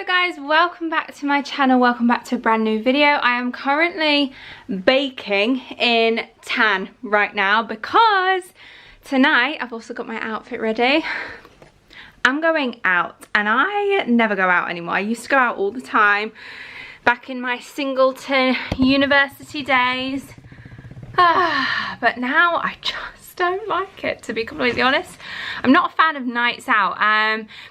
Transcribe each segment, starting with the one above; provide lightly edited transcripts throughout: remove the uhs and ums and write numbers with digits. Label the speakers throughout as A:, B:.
A: Hello guys, welcome back to my channel, welcome back to a brand new video. I am currently baking in tan right now because tonight I've also got my outfit ready. I'm going out and I never go out anymore. I used to go out all the time back in my Singleton university days, but now I just don't like it, to be completely honest. I'm not a fan of nights out,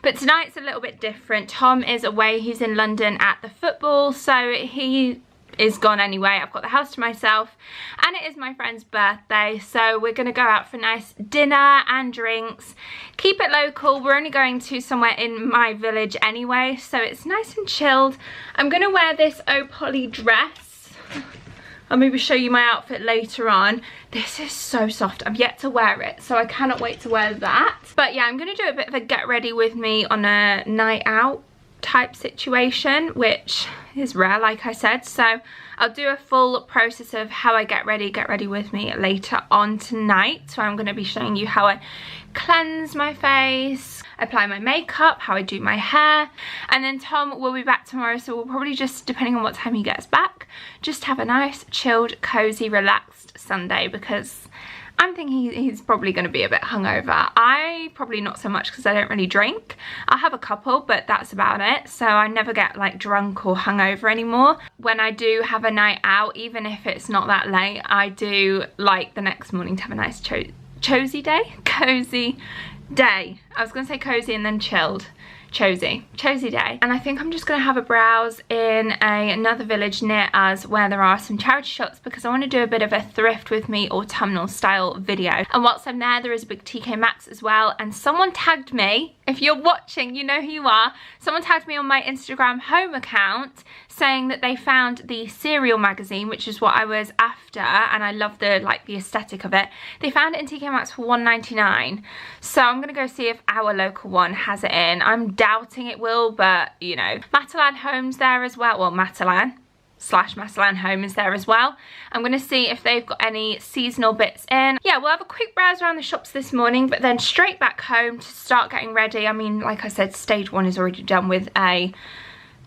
A: but tonight's a little bit different. Tom is away, he's in London at the football, so he is gone anyway. I've got the house to myself and it is my friend's birthday, so we're gonna go out for a nice dinner and drinks. Keep it local, we're only going to somewhere in my village anyway, so it's nice and chilled. I'm gonna wear this Opoly dress. I'll maybe show you my outfit later on. This is so soft. I've yet to wear it, so I cannot wait to wear that. But yeah, I'm gonna do a bit of a get ready with me on a night out type situation, which is rare, like I said. So I'll do a full process of how I get ready with me later on tonight. So I'm gonna be showing you how I cleanse my face, apply my makeup, how I do my hair, and then Tom will be back tomorrow, so we'll probably just, depending on what time he gets back, just have a nice chilled, cozy, relaxed Sunday, because I'm thinking he's probably going to be a bit hungover. I probably not so much because I don't really drink. I have a couple, but that's about it, so I never get like drunk or hungover anymore. When I do have a night out, even if it's not that late, I do like the next morning to have a nice cozy day. I was gonna say cozy and then chilled. Cozy day. And I think I'm just gonna have a browse in another village near us where there are some charity shops, because I want to do a bit of a thrift with me autumnal style video. And whilst I'm there is a big TK Maxx as well, and someone tagged me. If you're watching, you know who you are. Someone tagged me on my Instagram home account saying that they found the cereal magazine, which is what I was after, and I love the aesthetic of it. They found it in TK Maxx for $1.99. So I'm gonna go see if our local one has it in. I'm doubting it will, but you know. Matalan Home's there as well. Well, Matalan Home is there as well. I'm gonna see if they've got any seasonal bits in. Yeah, we'll have a quick browse around the shops this morning, but then straight back home to start getting ready. I mean, like I said, stage one is already done with a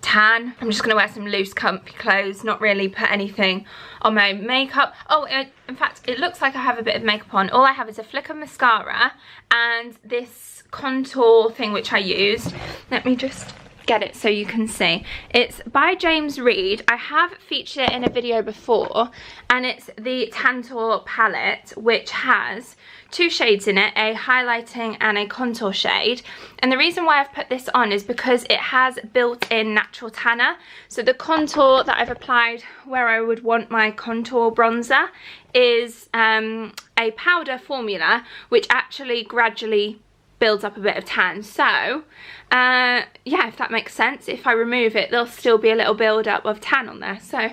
A: tan. I'm just gonna wear some loose comfy clothes, not really put anything on my makeup. Oh, in fact, it looks like I have a bit of makeup on. All I have is a flick of mascara and this contour thing which I used. Let me just get it so you can see. It's by James Reed. I have featured it in a video before, and it's the Tantor palette, which has two shades in it, a highlighting and a contour shade. And the reason why I've put this on is because it has built-in natural tanner. So the contour that I've applied where I would want my contour bronzer is a powder formula which actually gradually builds up a bit of tan. So yeah, if that makes sense, if I remove it there'll still be a little build up of tan on there. So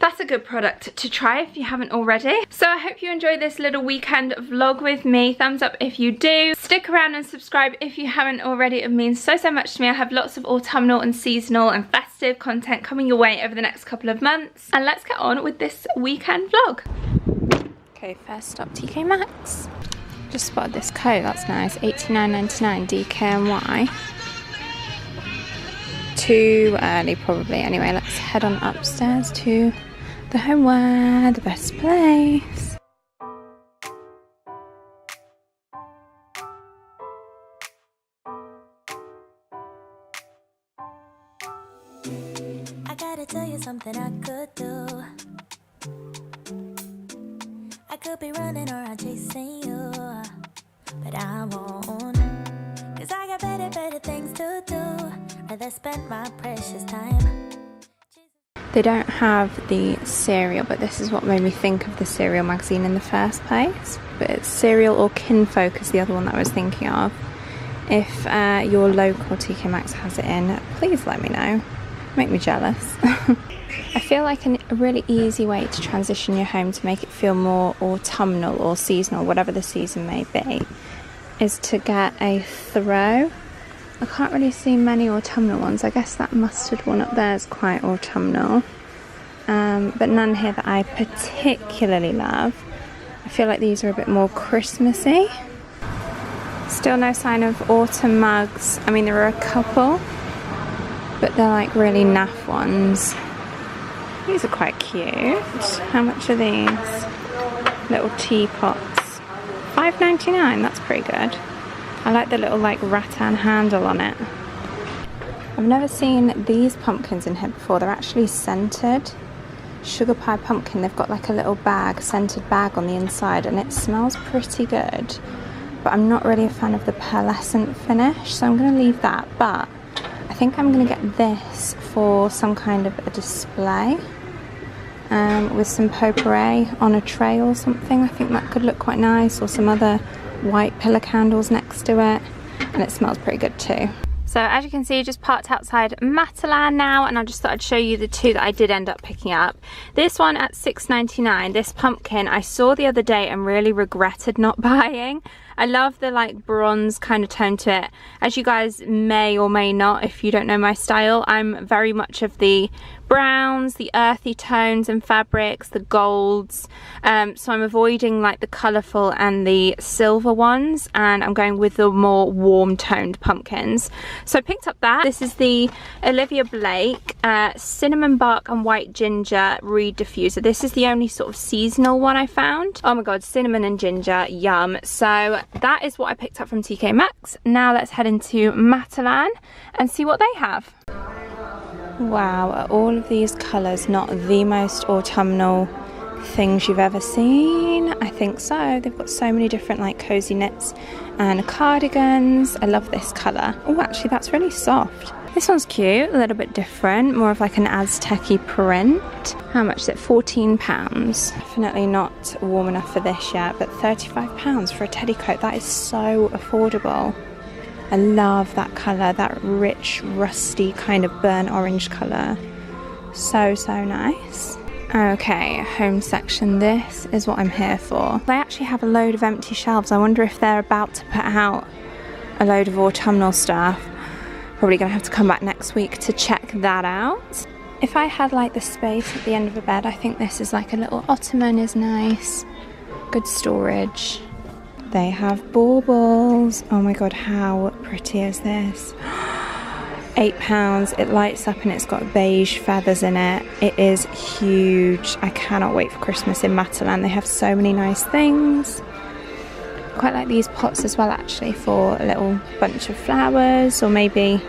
A: that's a good product to try if you haven't already. So I hope you enjoy this little weekend vlog with me. Thumbs up if you do. Stick around and subscribe if you haven't already. It means so much to me. I have lots of autumnal and seasonal and festive content coming your way over the next couple of months. And let's get on with this weekend vlog. Okay, first stop TK Maxx. Just spotted this coat, that's nice. $89.99 DKNY. Too early probably. Anyway, let's head on upstairs to the homeware, the best place.
B: I gotta tell you something I could do. I could be running around chasing you, but I won't, cause I got better things to do. Rather spend my precious time.
A: They don't have the cereal, but this is what made me think of the cereal magazine in the first place. But it's Cereal or Kinfolk is the other one that I was thinking of. If your local TK Maxx has it in, please let me know. Make me jealous. I feel like a really easy way to transition your home to make it feel more autumnal or seasonal, whatever the season may be, is to get a throw. I can't really see many autumnal ones. I guess that mustard one up there is quite autumnal, but none here that I particularly love. I feel like these are a bit more Christmassy. Still no sign of autumn mugs. I mean, there are a couple, but they're like really naff ones. These are quite cute. How much are these? Little teapots. $5.99, that's pretty good. I like the little like rattan handle on it. I've never seen these pumpkins in here before. They're actually scented. Sugar pie pumpkin. They've got like a little bag, scented bag on the inside, and it smells pretty good. But I'm not really a fan of the pearlescent finish, so I'm going to leave that. But I think I'm going to get this for some kind of a display with some potpourri on a tray or something. I think that could look quite nice, or some other white pillar candles next to it, and it smells pretty good too. So as you can see, just parked outside Matalan now, and I just thought I'd show you the two that I did end up picking up. This one at $6.99, this pumpkin I saw the other day and really regretted not buying. I love the like bronze kind of tone to it. As you guys may or may not, if you don't know my style, I'm very much of the browns, the earthy tones and fabrics, the golds. So I'm avoiding like the colourful and the silver ones, and I'm going with the more warm toned pumpkins. So I picked up that. This is the Olivia Blake cinnamon bark and white ginger reed diffuser. This is the only sort of seasonal one I found. Oh my god, cinnamon and ginger, yum. So that is what I picked up from TK Maxx. Now let's head into Matalan and see what they have. Wow, are all of these colours not the most autumnal things you've ever seen? I think so. They've got so many different like cozy knits and cardigans. I love this colour. Oh, actually that's really soft. This one's cute, a little bit different, more of like an Aztec-y print. How much is it? £14. Definitely not warm enough for this yet, but £35 for a teddy coat, that is so affordable. I love that colour, that rich, rusty kind of burnt orange colour. So, so nice. Okay, home section, this is what I'm here for. They actually have a load of empty shelves. I wonder if they're about to put out a load of autumnal stuff. Probably gonna have to come back next week to check that out. If I had like the space at the end of a bed, I think this is like a little ottoman is nice. Good storage. They have baubles. Oh my god, how pretty is this? £8. It lights up and it's got beige feathers in it. It is huge. I cannot wait for Christmas in Matalan. They have so many nice things. Quite like these pots as well actually, for a little bunch of flowers, or maybe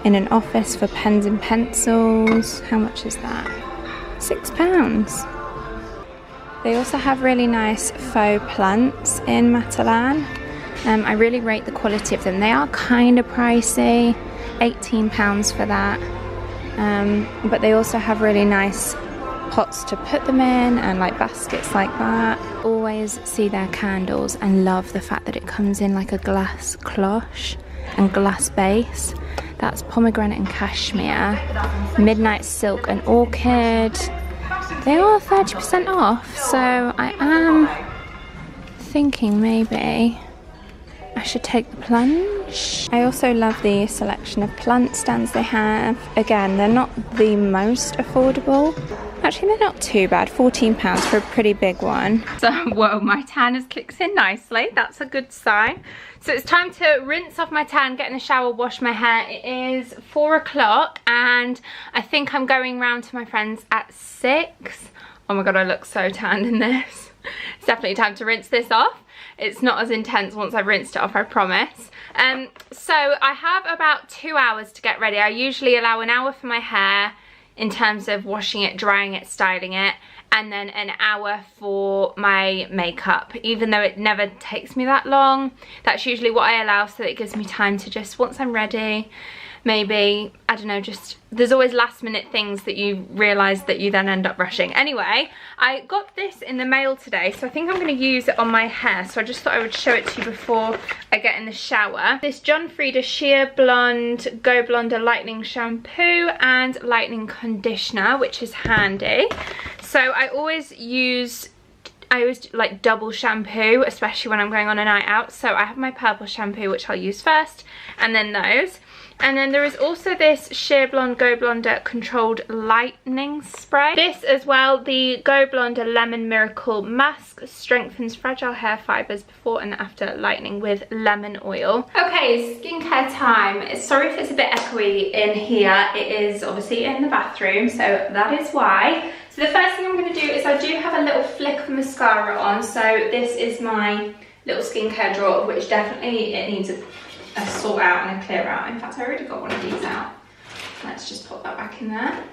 A: in an office for pens and pencils. How much is that? £6. They also have really nice faux plants in Matalan. I really rate the quality of them. They are kind of pricey, £18 for that. But they also have really nice pots to put them in and like baskets like that. Always see their candles and love the fact that it comes in like a glass cloche and glass base. That's pomegranate and cashmere, midnight silk and orchid. They are 30% off, so I am thinking maybe I should take the plunge. I also love the selection of plant stands they have. Again, they're not the most affordable. Actually, they're not too bad. £14 for a pretty big one. So, whoa, my tan has kicked in nicely. That's a good sign. So it's time to rinse off my tan, get in the shower, wash my hair. It is 4 o'clock and I think I'm going round to my friend's at 6. Oh my god, I look so tanned in this. It's definitely time to rinse this off. It's not as intense once I've rinsed it off, I promise. So I have about 2 hours to get ready. I usually allow an hour for my hair in terms of washing it, drying it, styling it, and then an hour for my makeup. Even though it never takes me that long, that's usually what I allow, so that it gives me time to just, once I'm ready, maybe, I don't know, just, there's always last minute things that you realise that you then end up rushing. Anyway, I got this in the mail today, so I think I'm going to use it on my hair, so I just thought I would show it to you before I get in the shower. This John Frieda Sheer Blonde Go Blonder Lightning Shampoo and Lightning Conditioner, which is handy. So I always like double shampoo, especially when I'm going on a night out. So I have my purple shampoo, which I'll use first, and then those. And then there is also this Sheer Blonde Go Blonder Controlled Lightening Spray. This as well, the Go Blonder Lemon Miracle Mask, strengthens fragile hair fibres before and after lightening with lemon oil. Okay, skincare time. Sorry if it's a bit echoey in here. It is obviously in the bathroom, so that is why. So the first thing I'm going to do is I do have a little flick of mascara on. So this is my little skincare drawer, which definitely it needs a sort out and a clear out. In fact, I already got one of these out. Let's just put that back in there.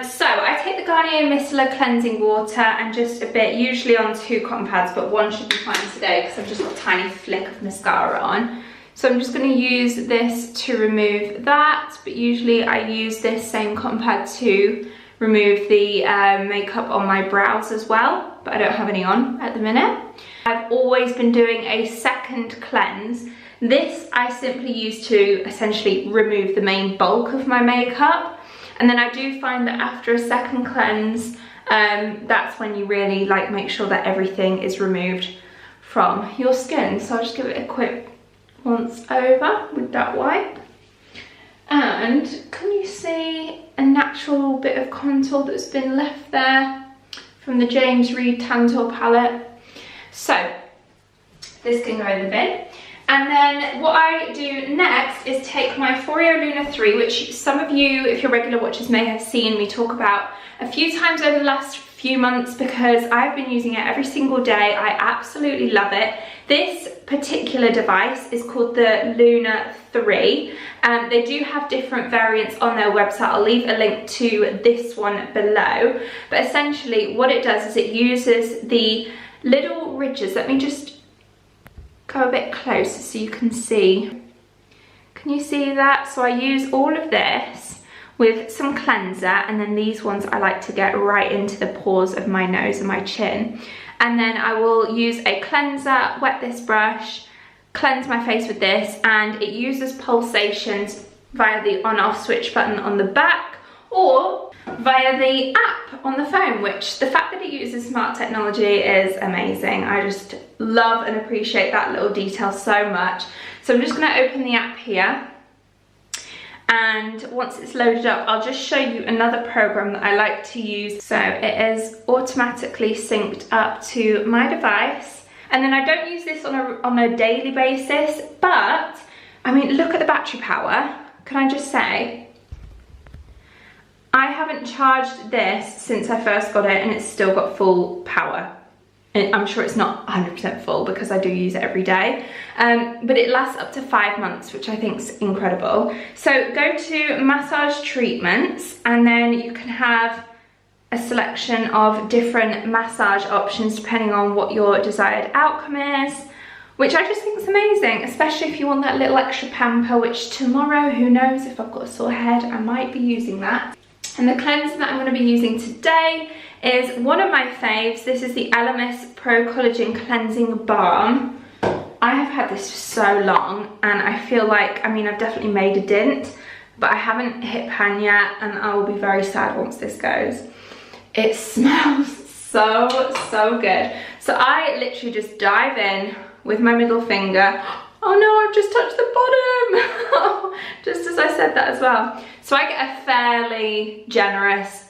A: So I take the Garnier Micellar Cleansing Water and just a bit, usually on 2 cotton pads, but 1 should be fine today because I've just got a tiny flick of mascara on. So I'm just going to use this to remove that, but usually I use this same cotton pad to remove the makeup on my brows as well, but I don't have any on at the minute. I've always been doing a second cleanse. This I simply use to essentially remove the main bulk of my makeup, and then I do find that after a second cleanse, that's when you really like make sure that everything is removed from your skin. So I'll just give it a quick once over with that wipe. And can you see a natural bit of contour that's been left there from the James Reed Tantour palette? So this can go in the bin. And then what I do next is take my Foreo Luna 3, which some of you, if you're regular watchers, may have seen me talk about a few times over the last few months because I've been using it every single day. I absolutely love it. This particular device is called the Luna 3. They do have different variants on their website. I'll leave a link to this one below. But essentially what it does is it uses the little ridges. Let me just go a bit closer so you can see. Can you see that? So I use all of this with some cleanser, and then these ones I like to get right into the pores of my nose and my chin. And then I will use a cleanser, wet this brush, cleanse my face with this, and it uses pulsations via the on-off switch button on the back or via the app on the phone, which the fact that it uses smart technology is amazing. I just love and appreciate that little detail so much. So I'm just going to open the app here, and once it's loaded up I'll just show you another program that I like to use. So it is automatically synced up to my device, and then I don't use this on a daily basis, but I mean, look at the battery power. Can I just say, I haven't charged this since I first got it and it's still got full power. And I'm sure it's not 100% full because I do use it every day. But it lasts up to 5 months, which I think is incredible. So go to massage treatments, and then you can have a selection of different massage options depending on what your desired outcome is, which I just think is amazing, especially if you want that little extra pamper, which tomorrow, who knows, if I've got a sore head, I might be using that. And the cleanser that I'm going to be using today is one of my faves. This is the Elemis Pro Collagen Cleansing Balm. I have had this for so long, and I feel like, I mean, I've definitely made a dent, but I haven't hit pan yet, and I will be very sad once this goes. It smells so good. So I literally just dive in with my middle finger. Oh no, I've just touched the bottom. Just as I said that as well. So I get a fairly generous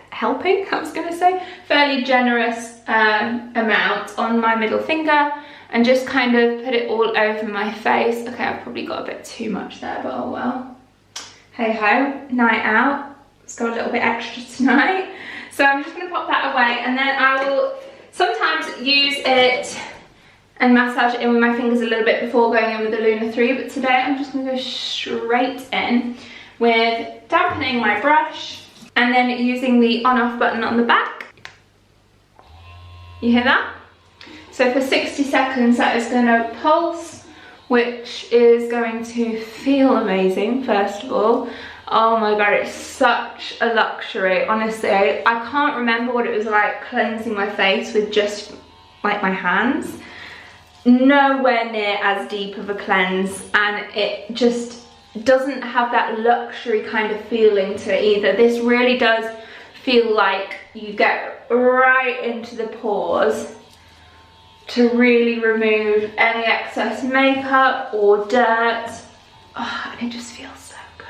A: helping, I was gonna say, fairly generous amount on my middle finger, and just kind of put it all over my face. Okay, I've probably got a bit too much there, but oh well. Hey ho, night out. Let's go a little bit extra tonight. So I'm just gonna pop that away, and then I will sometimes use it and massage it in with my fingers a little bit before going in with the Luna 3, but today I'm just going to go straight in with dampening my brush and then using the on-off button on the back. You hear that? So for 60 seconds that is going to pulse, which is going to feel amazing, first of all. Oh my god, it's such a luxury, honestly. I can't remember what it was like cleansing my face with just like my hands. Nowhere near as deep of a cleanse, and it just doesn't have that luxury kind of feeling to it either. This really does feel like you get right into the pores to really remove any excess makeup or dirt Oh, and it just feels so good.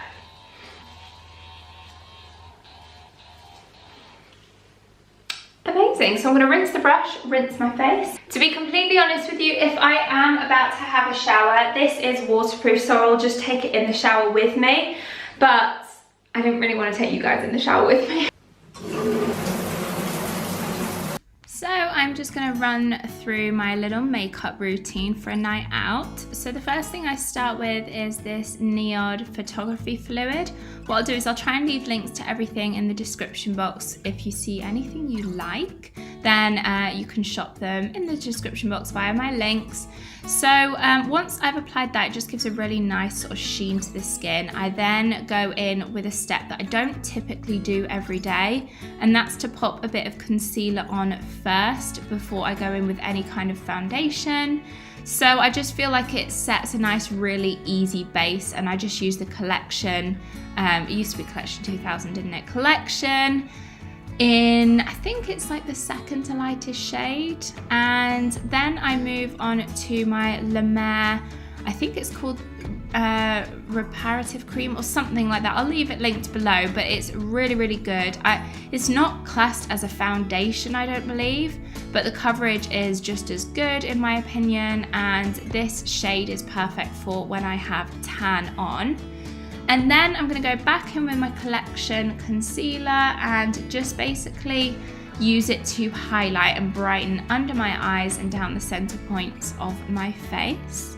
A: Amazing. So I'm going to rinse the brush, rinse my face. To be completely honest with you, if I am about to have a shower, this is waterproof, so I'll just take it in the shower with me. But I didn't really want to take you guys in the shower with me. So I'm just going to run through my little makeup routine for a night out. So the first thing I start with is this Neod photography fluid. What I'll do is I'll try and leave links to everything in the description box. If you see anything you like, then you can shop them in the description box via my links. So once I've applied that, it just gives a really nice sort of sheen to the skin. I then go in with a step that I don't typically do every day, and that's to pop a bit of concealer on first before I go in with any kind of foundation. So I just feel like it sets a nice, really easy base, and I just use the Collection, it used to be Collection 2000, didn't it? Collection in, I think it's like the second to lightest shade. And then I move on to my La Mer, I think it's called reparative cream or something like that. I'll leave it linked below, but it's really, really good. It's not classed as a foundation, I don't believe, but the coverage is just as good in my opinion, and this shade is perfect for when I have tan on. And then I'm going to go back in with my Collection concealer and just basically use it to highlight and brighten under my eyes and down the center points of my face.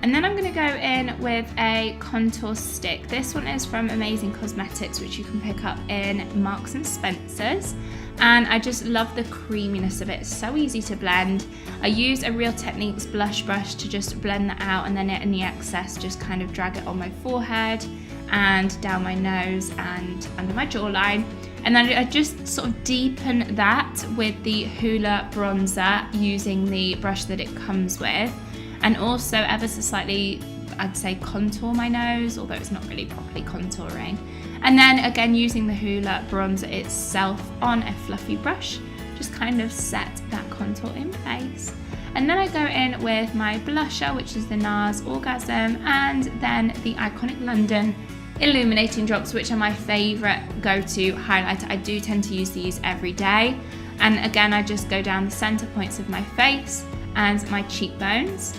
A: And then I'm going to go in with a contour stick. This one is from Amazing Cosmetics, which you can pick up in Marks and Spencer's. And I just love the creaminess of it. It's so easy to blend. I use a Real Techniques blush brush to just blend that out, and then any excess just kind of drag it on my forehead and down my nose and under my jawline. And then I just sort of deepen that with the Hoola bronzer using the brush that it comes with. And also ever so slightly, I'd say, contour my nose, although it's not really properly contouring. And then again, using the Hoola bronzer itself on a fluffy brush, just kind of set that contour in place. And then I go in with my blusher, which is the NARS Orgasm, and then the Iconic London Illuminating Drops, which are my favourite go-to highlighter. I do tend to use these every day. And again, I just go down the centre points of my face and my cheekbones.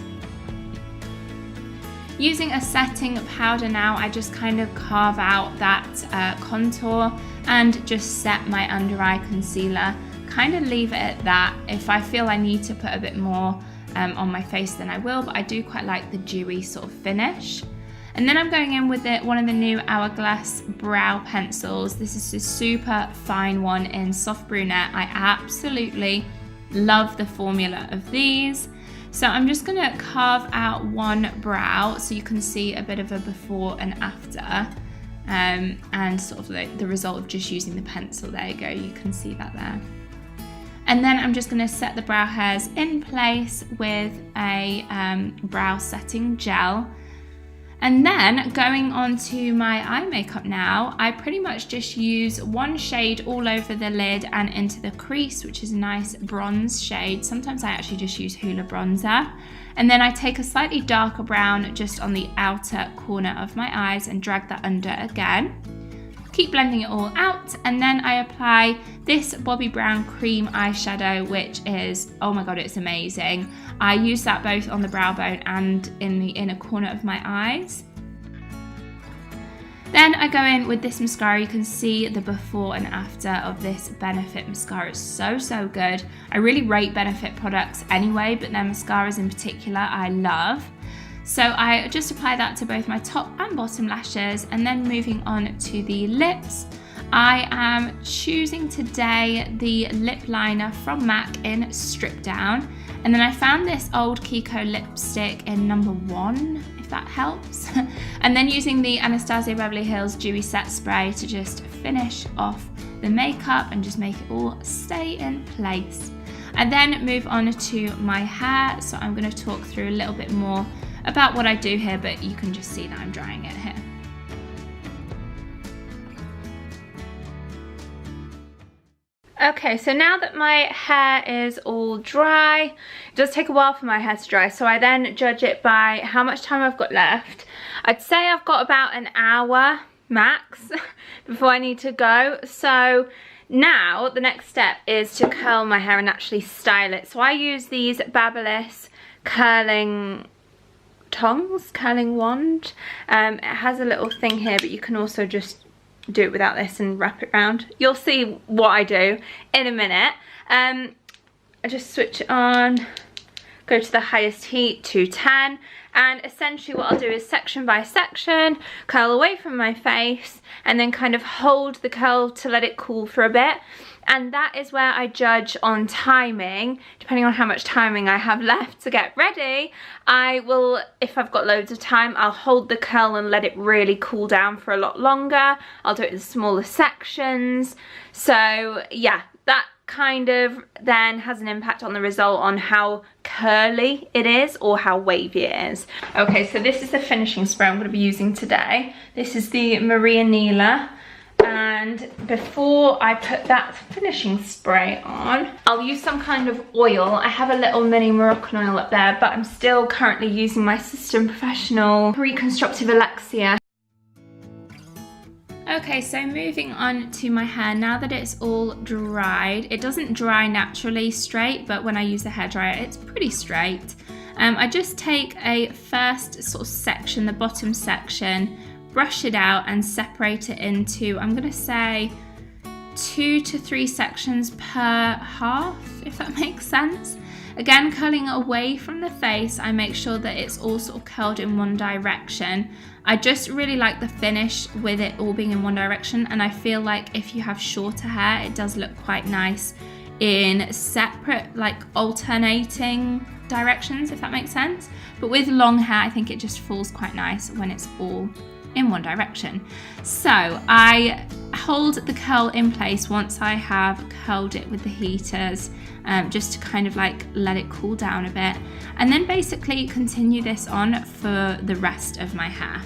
A: Using a setting powder now, I just kind of carve out that contour and just set my under eye concealer. Kind of leave it at that. If I feel I need to put a bit more on my face, then I will, but I do quite like the dewy sort of finish. And then I'm going in with one of the new Hourglass brow pencils. This is a super fine one in Soft Brunette. I absolutely love the formula of these. So I'm just going to carve out one brow so you can see a bit of a before and after, and sort of the result of just using the pencil. There you go, you can see that there. And then I'm just going to set the brow hairs in place with a brow setting gel. And then going on to my eye makeup now, I pretty much just use one shade all over the lid and into the crease, which is a nice bronze shade. Sometimes I actually just use Hoola bronzer. And then I take a slightly darker brown just on the outer corner of my eyes and drag that under again. Keep blending it all out, and then I apply this Bobbi Brown cream eyeshadow, which is, oh my god, it's amazing. I use that both on the brow bone and in the inner corner of my eyes. Then I go in with this mascara. You can see the before and after of this Benefit mascara. It's so good. I really rate Benefit products anyway, but their mascaras in particular I love. So I just apply that to both my top and bottom lashes, and then moving on to the lips. I am choosing today the lip liner from MAC in Strip Down, and then I found this old Kiko lipstick in number 1, if that helps. And then using the Anastasia Beverly Hills Dewy Set Spray to just finish off the makeup and just make it all stay in place. And then move on to my hair. So I'm going to talk through a little bit more about what I do here, but you can just see that I'm drying it here. Okay, so now that my hair is all dry, it does take a while for my hair to dry, so I then judge it by how much time I've got left. I'd say I've got about an hour max before I need to go. So now the next step is to curl my hair and actually style it. So I use these Babyliss curling tongs, curling wand. It has a little thing here, but you can also just do it without this and wrap it around. You'll see what I do in a minute. I just switch it on, go to the highest heat, 210, and essentially what I'll do is section by section, curl away from my face, and then kind of hold the curl to let it cool for a bit. And that is where I judge on timing. Depending on how much timing I have left to get ready, I will, if I've got loads of time, I'll hold the curl and let it really cool down for a lot longer. I'll do it in smaller sections. So yeah, that kind of then has an impact on the result, on how curly it is or how wavy it is. Okay, so this is the finishing spray I'm going to be using today. This is the Maria Neela. And before I put that finishing spray on, I'll use some kind of oil. I have a little mini Moroccan oil up there, but I'm still currently using my System Professional Reconstructive Elixir. Okay, so moving on to my hair, now that it's all dried, it doesn't dry naturally straight, but when I use the hairdryer, it's pretty straight. I just take a first sort of section, the bottom section, brush it out and separate it into, I'm gonna say 2 to 3 sections per half, if that makes sense. Again, curling away from the face, I make sure that it's all sort of curled in one direction. I just really like the finish with it all being in one direction, and I feel like if you have shorter hair, it does look quite nice in separate, like alternating directions, if that makes sense. But with long hair, I think it just falls quite nice when it's all in one direction. So I hold the curl in place once I have curled it with the heaters, just to kind of like let it cool down a bit, and then basically continue this on for the rest of my hair.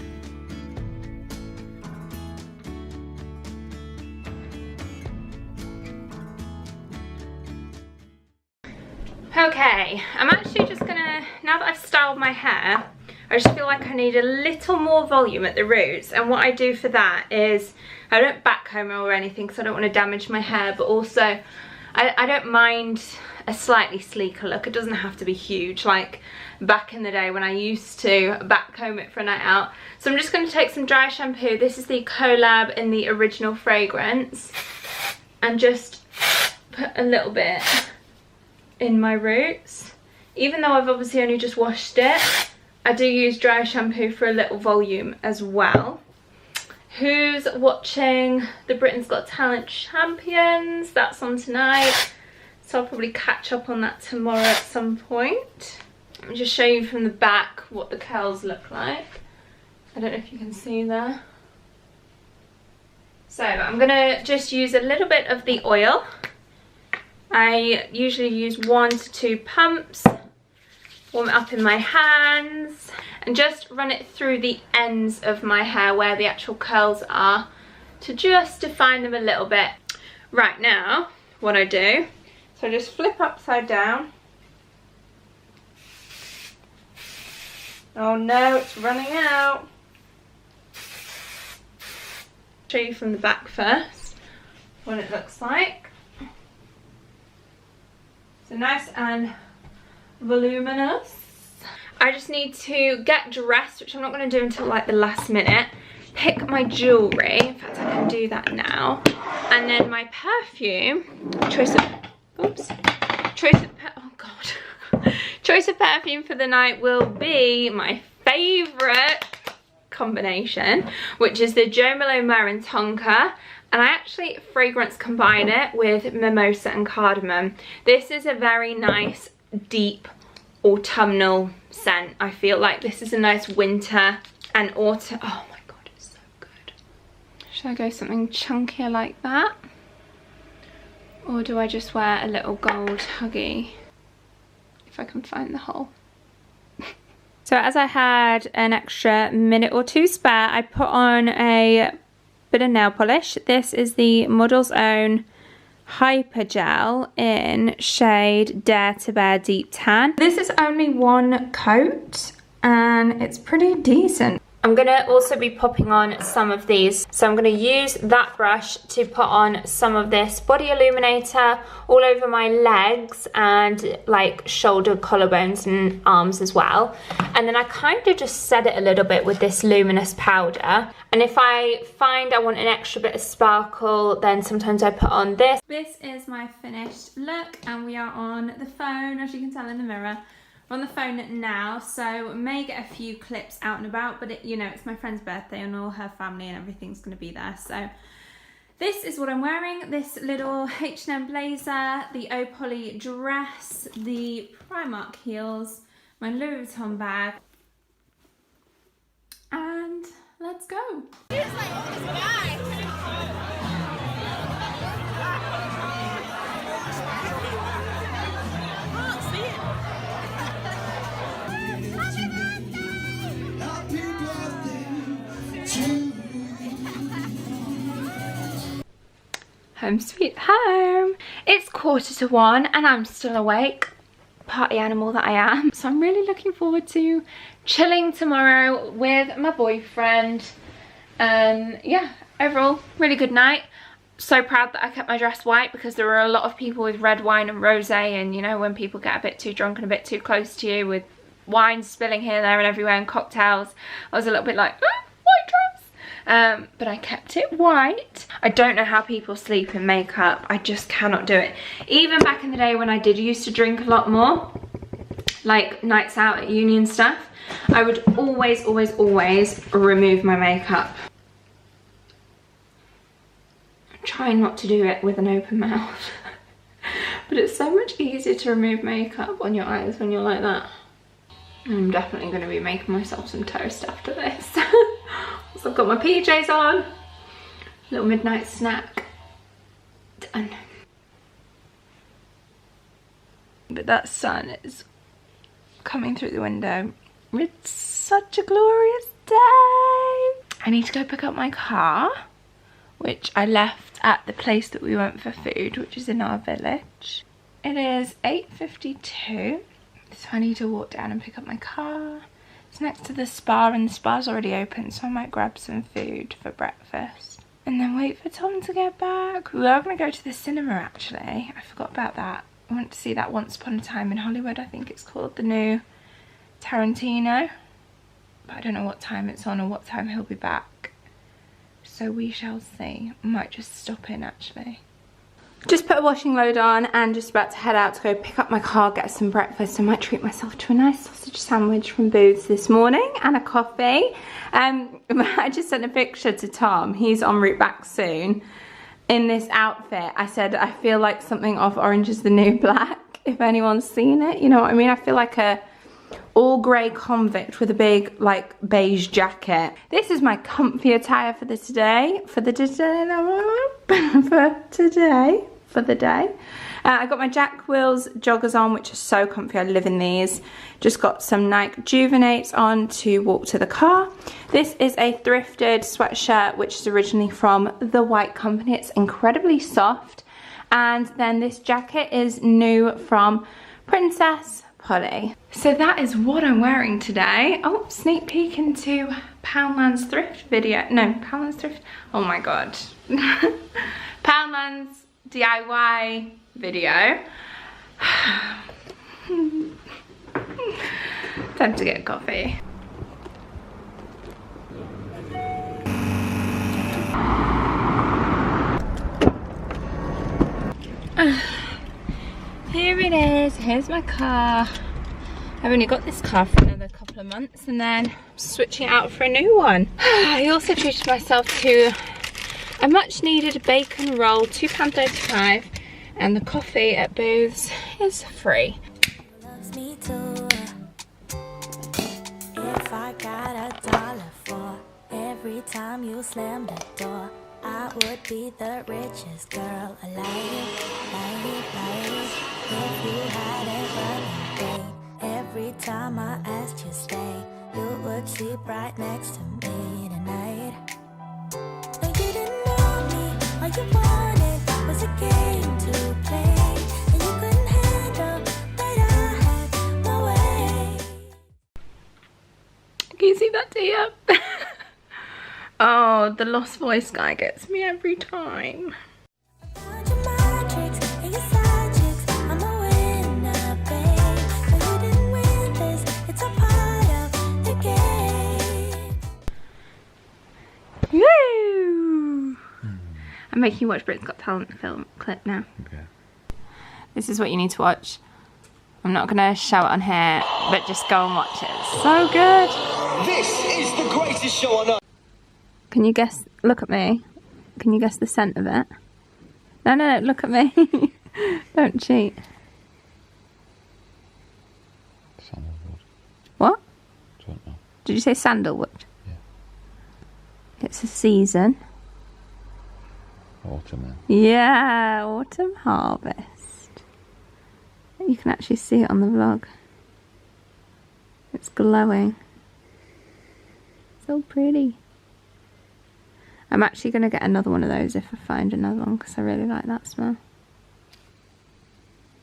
A: Okay, I'm actually just gonna, now that I've styled my hair, I just feel like I need a little more volume at the roots, and what I do for that is I don't backcomb or anything because I don't want to damage my hair, but also I don't mind a slightly sleeker look. It doesn't have to be huge like back in the day when I used to backcomb it for a night out. So I'm just going to take some dry shampoo. This is the Collab in the original fragrance, and just put a little bit in my roots. Even though I've obviously only just washed it, I do use dry shampoo for a little volume as well. Who's watching the Britain's Got Talent Champions? That's on tonight, so I'll probably catch up on that tomorrow at some point. Let me just show you from the back what the curls look like. I don't know if you can see there. So I'm gonna just use a little bit of the oil. I usually use 1 to 2 pumps. Warm it up in my hands and just run it through the ends of my hair where the actual curls are, to just define them a little bit. Right, now what I do, so I just flip upside down. Oh no, it's running out. Show you from the back first what it looks like. So nice and voluminous. I just need to get dressed, which I'm not going to do until like the last minute. Pick my jewellery, in fact I can do that now. And then my perfume, choice of perfume for the night will be my favourite combination, which is the Jo Malone Myrrh and Tonka. And I actually fragrance combine it with mimosa and cardamom. This is a very nice deep autumnal scent. I feel like this is a nice winter and autumn. Oh my god, it's so good. Should I go something chunkier like that, or do I just wear a little gold huggy if I can find the hole? So as I had an extra minute or two spare, I put on a bit of nail polish. This is the Model's Own Hyper Gel in shade Dare to Bear Deep Tan. This is only one coat and it's pretty decent. I'm gonna also be popping on some of these. So I'm gonna use that brush to put on some of this body illuminator all over my legs and like shoulder, collarbones and arms as well. And then I kind of just set it a little bit with this luminous powder. And if I find I want an extra bit of sparkle, then sometimes I put on this. This is my finished look and we are on the phone, as you can tell in the mirror. We're on the phone now, so may get a few clips out and about, but you know, it's my friend's birthday and all her family and everything's going to be there. So this is what I'm wearing, this little H&M blazer, the Opoly dress, the Primark heels, my Louis Vuitton bag, and let's go. Home sweet home. It's 1:45 and I'm still awake. Party animal that I am. So I'm really looking forward to chilling tomorrow with my boyfriend. Yeah, overall, really good night. So proud that I kept my dress white because there were a lot of people with red wine and rosé, and you know, when people get a bit too drunk and a bit too close to you with wine spilling here, there and everywhere and cocktails, I was a little bit like, white dress. But I kept it white. I don't know how people sleep in makeup. I just cannot do it. Even back in the day when I did used to drink a lot more, like nights out at uni and stuff, I would always remove my makeup. I'm trying not to do it with an open mouth. But it's so much easier to remove makeup on your eyes when you're like that. I'm definitely going to be making myself some toast after this. So I've got my PJs on, little midnight snack, done. But that sun is coming through the window. It's such a glorious day. I need to go pick up my car, which I left at the place that we went for food, which is in our village. It is 8:52. So I need to walk down and pick up my car. It's next to the spa and the spa's already open, so I might grab some food for breakfast. And then wait for Tom to get back. We are going to go to the cinema actually. I forgot about that. I went to see that Once Upon a Time in Hollywood, I think it's called, the new Tarantino. But I don't know what time it's on or what time he'll be back. So we shall see. I might just stop in actually. Just put a washing load on and just about to head out to go pick up my car, get some breakfast. I might treat myself to a nice sausage sandwich from Booths this morning and a coffee. I just sent a picture to Tom. He's en route back soon. In this outfit, I said, I feel like something off Orange is the New Black, if anyone's seen it. You know what I mean? I feel like a all grey convict with a big like beige jacket. This is my comfy attire for the today. I got my Jack Wills joggers on, which are so comfy. I live in these. Just got some Nike Juvenates on to walk to the car. This is a thrifted sweatshirt, which is originally from The White Company. It's incredibly soft. And then this jacket is new from Princess Polly. So that is what I'm wearing today. Oh, sneak peek into Poundland's thrift video. No, Poundland's thrift. Oh my god. Poundland's DIY video. Time to get coffee. Here it is. Here's my car. I've only got this car for another couple of months and then I'm switching it out for a new one. I also treated myself to a much needed bacon roll, £2.35, and the coffee at Booths is free.
B: Loves me too. If I got $1 for every time you slam the door, I would be the richest girl alive. If you hadn't run away, every time I asked you stay, you would sleep right next to me tonight. And you didn't know me, all you wanted was a game.
A: dear. Oh, the lost voice guy gets me every time.
B: Found your magics and your side chicks. I'm a winner, babe. But you didn't win this. It's a part of the game.
A: Woo! I'm making you watch Britain's Got Talent film clip now.
C: Okay.
A: This is what you need to watch. I'm not gonna show it on here, but just go and watch it. It's so good.
D: This is the greatest show on earth.
A: Can you guess? Look at me. Can you guess the scent of it? No, no, no, look at me. Don't cheat.
C: Sandalwood.
A: What?
C: Don't know.
A: Did you say sandalwood?
C: Yeah.
A: It's a season.
C: Autumn then.
A: Yeah, autumn harvest. You can actually see it on the vlog. It's glowing. So pretty. I'm actually going to get another one of those if I find another one because I really like that smell.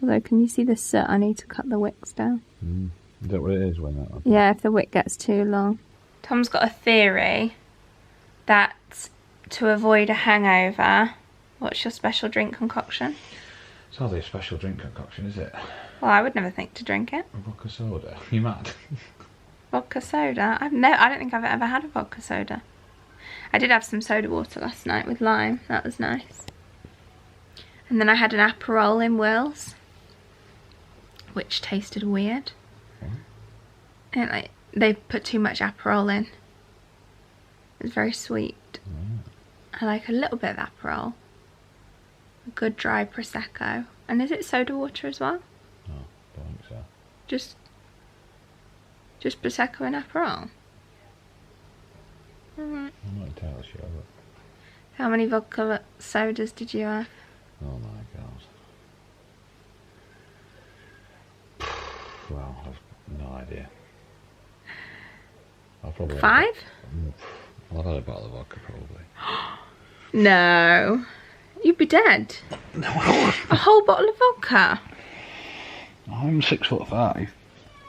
A: Although, can you see the soot? I need to cut the wicks down.
C: Is that what it is when that happens?
A: Yeah, if the wick gets too long. Tom's got a theory that to avoid a hangover, what's your special drink concoction?
C: It's hardly a special drink concoction, is it?
A: Well, I would never think to drink it.
C: A vodka soda. You mad?
A: Vodka soda? I don't think I've ever had a vodka soda. I did have some soda water last night with lime. That was nice. And then I had an Aperol in Will's, which tasted weird. And like they put too much Aperol in. It was very sweet. I like a little bit of Aperol. A good dry Prosecco. And is it soda water as well?
C: No, don't think so.
A: Just Prosecco and Aperol? Alright.
C: I'm not entirely sure, but...
A: How many vodka sodas did you have?
C: Oh my god. Well, I've no idea. I'll probably...
A: 5?
C: I've had a bottle of vodka, probably.
A: No. You'd be dead.
C: No, I
A: A whole bottle of vodka?
C: I'm 6'5".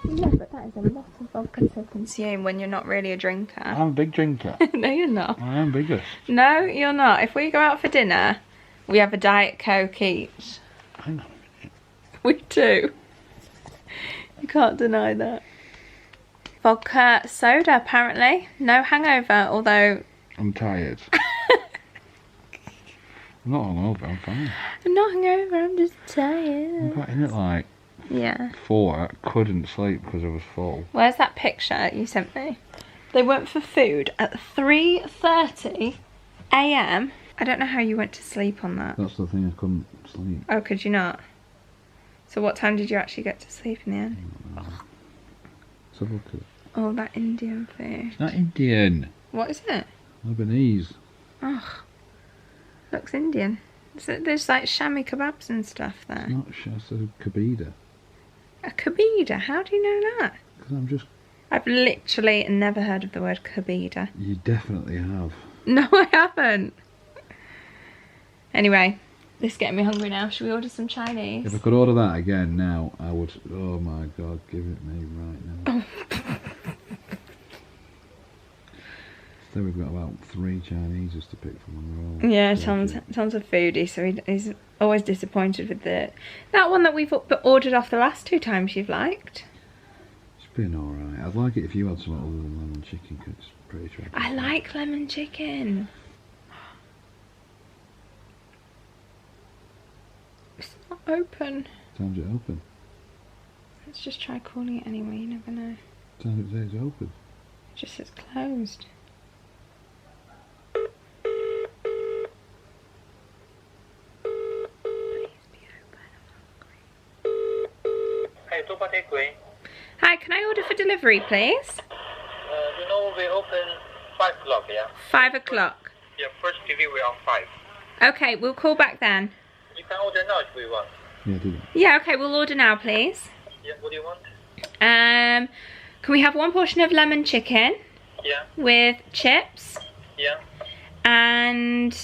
A: Yeah, but that is a lot of vodka to consume when you're not really a drinker.
C: I'm a big drinker.
A: No, you're not.
C: I am biggest.
A: No, you're not. If we go out for dinner, we have a Diet Coke each.
C: Hang on a minute.
A: We do. You can't deny that. Vodka soda, apparently. No hangover, although...
C: I'm tired. I'm not hungover, I'm fine.
A: I'm not hungover, I'm just
C: I
A: tired.
C: got in at like
A: Yeah.
C: 4, I couldn't sleep because I was full.
A: Where's that picture you sent me? They went for food at 3:30 AM. I don't know how you went to sleep on that.
C: That's the thing, I couldn't sleep.
A: Oh, could you not? So what time did you actually get to sleep in the end?
C: Let's have a look at it.
A: Oh, that Indian food.
C: It's not Indian.
A: What is it?
C: Lebanese.
A: Oh, looks Indian. There's like shami kebabs and stuff there.
C: It's not it's a kabida.
A: A kabida? How do you know that?
C: Because I'm just...
A: I've literally never heard of the word kabida.
C: You definitely have.
A: No, I haven't. Anyway, this is getting me hungry now. Should we order some Chinese?
C: If I could order that again now, I would... Oh my god, give it me right now. So we've got about 3 Chineses to pick from on the roll.
A: Yeah, Tom's a foodie, so he's always disappointed with that one that we've ordered off the last 2 times you've liked.
C: It's been alright. I'd like it if you had something other than lemon chicken, because it's pretty tricky.
A: I like lemon chicken. It's not open.
C: Time's it open?
A: Let's just try calling it anyway, you never know.
C: Time it says it's open.
A: It just says closed. Hi, can I order for delivery, please?
E: You know, we open 5 o'clock, yeah?
A: 5 o'clock.
E: Yeah, first delivery on 5.
A: Okay, we'll call back then.
E: You can order now if you want.
C: Yeah, do that.
A: Yeah, okay, we'll order now, please.
E: Yeah, what do you want?
A: Can we have 1 portion of lemon chicken
E: Yeah,
A: with chips
E: yeah.
A: and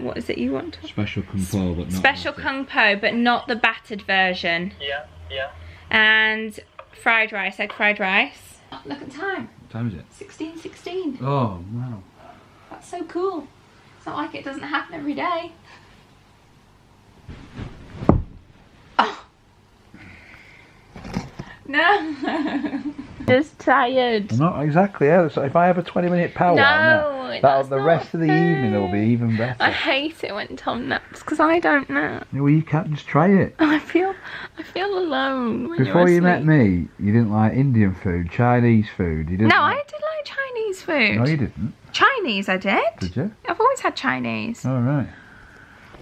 A: what is it you want?
C: Special kung po, but not...
A: Special
C: battered.
A: kung po, but not the battered version.
E: Yeah, yeah.
A: And fried rice, egg fried rice. Oh, look at the time.
C: What time is it?
A: 16:16.
C: Oh, wow.
A: That's so cool. It's not like it doesn't happen every day. Oh. No. Just tired.
C: I'm not exactly, yeah. So if I have a 20-minute powwow
A: No,
C: now,
A: that's
C: the
A: not
C: rest of the
A: fair.
C: evening will be even better.
A: I hate it when Tom naps because I don't nap.
C: Well, you can't just try it.
A: I feel alone when
C: Before
A: you're
C: you
A: asleep.
C: met me, you didn't like Indian food, Chinese food. You didn't.
A: No, I
C: like...
A: did like Chinese food.
C: No, you didn't.
A: Chinese, I did.
C: Did you?
A: I've always had Chinese.
C: Oh right.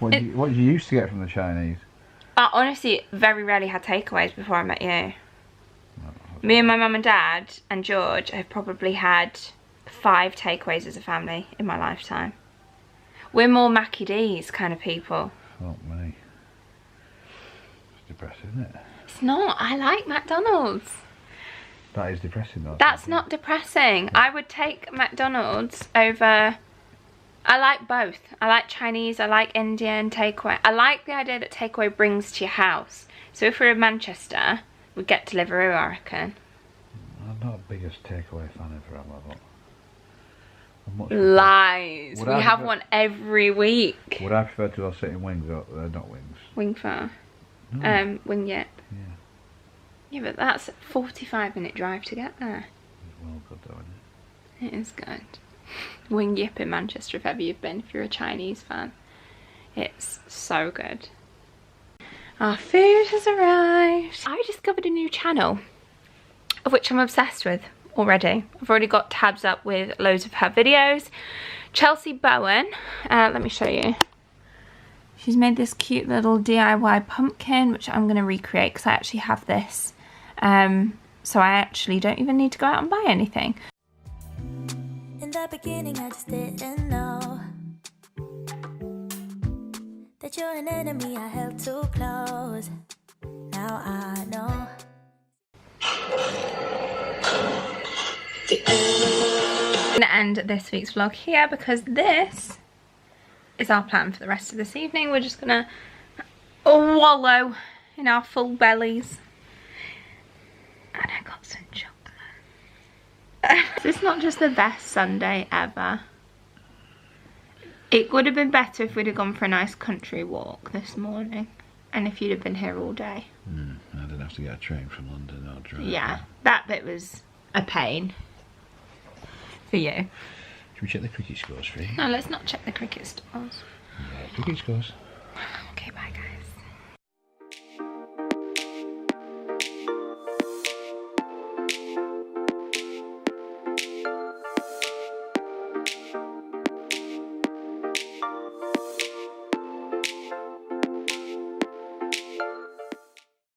C: What did you used to get from the Chinese?
A: I honestly very rarely had takeaways before I met you. Me and my mum and dad and George have probably had 5 takeaways as a family in my lifetime. We're more Mackie D's kind of people.
C: Fuck me. It's depressing, isn't it?
A: It's not. I like McDonald's.
C: That is depressing, though.
A: That's not depressing. I would take McDonald's over... I like both. I like Chinese, I like Indian, takeaway. I like the idea that takeaway brings to your house. So if we're in Manchester, we'd get Deliveroo, I reckon.
C: I'm not the biggest takeaway fan ever, am I? But I'm much
A: Lies.
C: Would
A: We
C: I
A: have
C: prefer-
A: one every week.
C: Would I prefer to go sit in wings or not wings?
A: Wing Far.
C: No.
A: Wing Yip.
C: Yeah.
A: Yeah, but that's a 45-minute drive to get there.
C: It's well good though, isn't it?
A: It is good. Wing Yip in Manchester, if ever you've been, if you're a Chinese fan. It's so good. Our food has arrived. I discovered a new channel, of which I'm obsessed with already. I've already got tabs up with loads of her videos. Chelsea Bowen, let me show you. She's made this cute little DIY pumpkin, which I'm going to recreate because I actually have this. So I actually don't even need to go out and buy anything.
B: In the beginning, I just didn't know that you're an enemy I held too close. Now I know.
A: I'm going to end this week's vlog here because this is our plan for the rest of this evening. We're just going to wallow in our full bellies. And I got some chocolate. It's not just the best Sunday ever. It would have been better if we'd have gone for a nice country walk this morning. And if you'd have been here all day.
C: I didn't have to get a train from London or drive.
A: Yeah, that bit was a pain. For you.
C: Should we check the cricket scores for you?
A: No, let's not check the cricket scores.
C: Yeah, cricket scores.